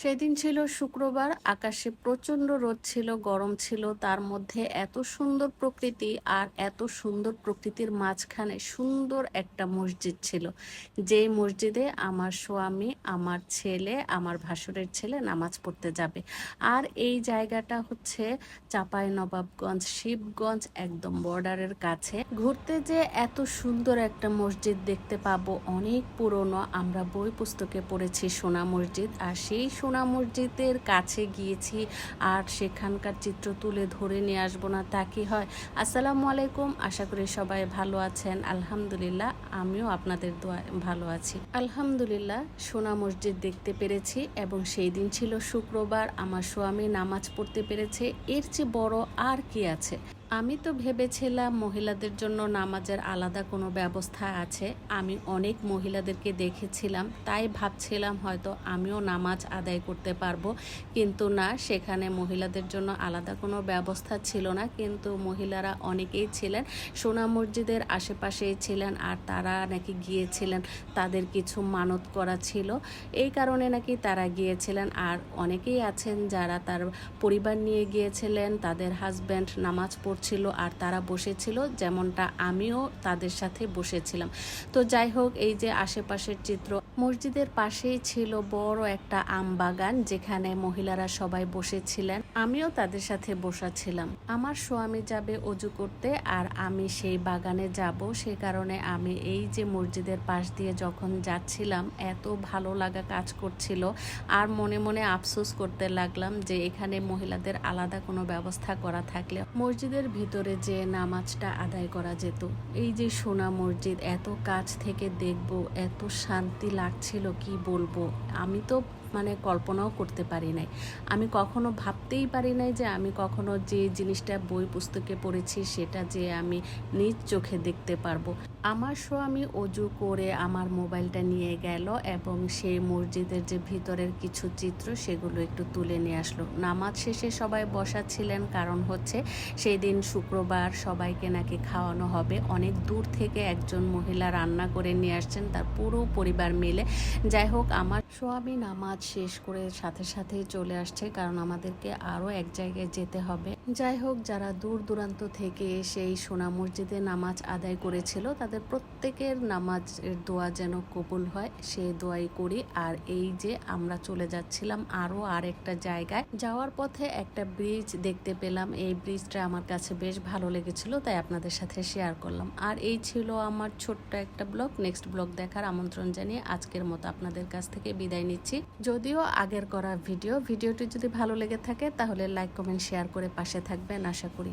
সেদিন ছিল শুক্রবার, আকাশে প্রচণ্ড রোদ ছিল, গরম ছিল, তার মধ্যে এত সুন্দর প্রকৃতি আর এত সুন্দর প্রকৃতির মাঝখানে সুন্দর একটা মসজিদ ছিল, যেই মসজিদে আমার স্বামী, আমার ছেলে, আমার ভাসুরের ছেলে নামাজ পড়তে যাবে। আর এই জায়গাটা হচ্ছে চাঁপাইনবাবগঞ্জ, শিবগঞ্জ, একদম বর্ডারের কাছে। ঘুরতে যে এত সুন্দর একটা মসজিদ দেখতে পাবো, অনেক পুরনো, আমরা বই পুস্তকে পড়েছি সোনা মসজিদ, আর সেই সোনা মসজিদের কাছে গিয়েছি আর সেখানকার চিত্র তুলে ধরে নিয়ে আসবো না তা কি হয়। আসসালামু আলাইকুম, আশা করি সবাই ভালো আছেন। আলহামদুলিল্লাহ, আমিও আপনাদের দোয়ায় ভালো আছি। আলহামদুলিল্লাহ, সোনা মসজিদ দেখতে পেরেছি এবং সেই দিন ছিল শুক্রবার, আমার স্বামী নামাজ পড়তে পেরেছে, এর চেয়ে বড় আর কি আছে। আমি তো ভেবেছিলাম মহিলাদের জন্য নামাজের আলাদা কোনো ব্যবস্থা আছে, আমি অনেক মহিলাদেরকে দেখেছিলাম, তাই ভাবছিলাম হয়তো আমিও নামাজ আদায় করতে পারবো, কিন্তু না, সেখানে মহিলাদের জন্য আলাদা কোনো ব্যবস্থা ছিল না। কিন্তু মহিলারা অনেকেই ছিলেন, সোনা মসজিদের আশেপাশেই ছিলেন, আর তারা নাকি গিয়েছিলেন, তাদের কিছু মানত করা ছিল, এই কারণে নাকি তারা গিয়েছিলেন। আর অনেকেই আছেন যারা তার পরিবার নিয়ে গিয়েছিলেন, তাদের হাজব্যান্ড নামাজ ছিল আর তারা বসেছিল, যেমনটা আমিও তাদের সাথে বসেছিলাম। তো যাই হোক, এই যে আশেপাশের চিত্র, মসজিদের পাশেই ছিল বড় একটা আম বাগান, যেখানে মহিলারা সবাই বসেছিলেন, আমিও তাদের সাথে বসাছিলাম। আমার স্বামী যাবে অজু করতে আর আমি সেই বাগানে যাব, সে কারণে আমি এই যে মসজিদের পাশ দিয়ে যখন যাচ্ছিলাম, এত ভালো লাগা কাজ করছিল আর মনে মনে আফসোস করতে লাগলাম যে এখানে মহিলাদের আলাদা কোনো ব্যবস্থা করা থাকলে মসজিদের ভিতরে যে নামাজটা আদায় করা যেত। এই যে সোনা মসজিদ এত কাছ থেকে দেখব, এত শান্তি লাগছিল কি বলবো। আমি তো কল্পনাও করতে পারি নাই, আমি কখনো ভাবতেই পারি নাই যে আমি কখনো যে জিনিসটা বই পুস্তকে পড়েছি সেটা যে আমি নিজ চোখে দেখতে পারবো। আমার স্বামী অজু করে আমার মোবাইলটা নিয়ে গেল এবং সেই মসজিদের যে ভিতরের কিছু চিত্র সেগুলো একটু তুলে নিয়ে আসলো। নামাজ শেষে সবাই বসা ছিলেন, কারণ হচ্ছে সেই দিন শুক্রবার, সবাইকে নাকি খাওয়ানো হবে। অনেক দূর থেকে একজন মহিলা রান্না করে নিয়ে আসছেন তার পুরো পরিবার মিলে। যাই হোক, আমার স্বামী নামাজ শেষ করে সাথে সাথেই চলে আসছে, কারণ আমাদেরকে আরও এক জায়গায় যেতে হবে। যাই হোক, যারা দূর দূরান্ত থেকে এসে এই সোনা মসজিদে নামাজ আদায় করেছিল, তাদের প্রত্যেকের নামাজের দোয়া যেন কবুল হয়, সে দোয়াই করি। আর এই যে আমরা চলে যাচ্ছিলাম আরও আরেকটা জায়গায়, যাওয়ার পথে একটা ব্রিজ দেখতে পেলাম, এই ব্রিজটা আমার কাছে বেশ ভালো লেগেছিল, তাই আপনাদের সাথে শেয়ার করলাম। আর এই ছিল আমার ছোট্ট একটা ব্লগ। নেক্সট ব্লগ দেখার আমন্ত্রণ জানিয়ে আজকের মতো আপনাদের কাছ থেকে বিদায় নিচ্ছি। যদিও আগের করা ভিডিওটি যদি ভালো লেগে থাকে তাহলে লাইক, কমেন্ট, শেয়ার করে পাশে থাকবেন আশা করি।